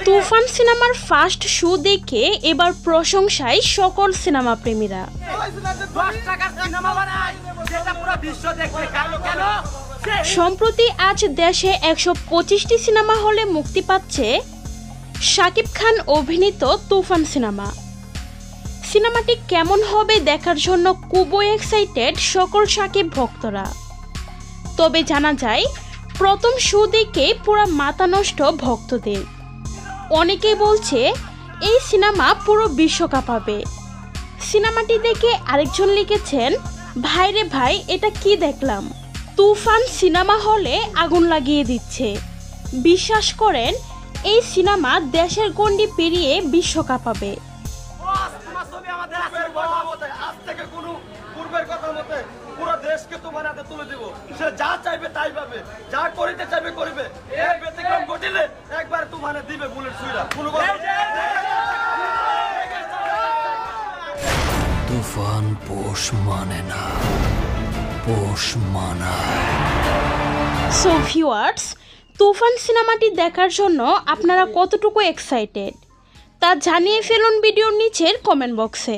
তুফান সিনেমার first show দেখে এবার প্রশংসায় সকল সিনেমা প্রেমীরা। সম্প্রতি আজ দেশে 125টি সিনেমা হলে মুক্তি পাচ্ছে শাকিব খান অভিনীত তুফান সিনেমা। সিনেমাটি কেমন হবে দেখার জন্য খুবই এক্সাইটেড সকল শাকিব ভক্তরা। তবে জানা যায় প্রথম শো দেখে পুরো মাথা নষ্ট ভক্তদের। অনেকেই বলছে এই সিনেমা পুরো বিশ্ব কাঁপাবে। সিনেমাটি দেখে আরেকজন লিখেছেন, ভাইরে ভাই এটা কি দেখলাম, তুফান সিনেমা হলে আগুন লাগিয়ে দিচ্ছে। বিশ্বাস করেন এই সিনেমা দেশের গণ্ডি পেরিয়ে বিশ্ব কাঁপাবে। পুরো দেশকে তোমার হাতে তুলে দিব, সে যা চাইবে তাই পাবে, যা করিতে চাইবে করিবে। এর ব্যতিক্রম ঘটিলে একবার তোমার দিবে বুলেট ছুঁড়া। তুফান পোষ মানে না, পোষ মানায়। সো ভিউয়ার্স, তুফান সিনেমাটি দেখার জন্য আপনারা কতটুকু এক্সাইটেড তা জানিয়ে ফেলুন ভিডিওর নিচের কমেন্ট বক্সে।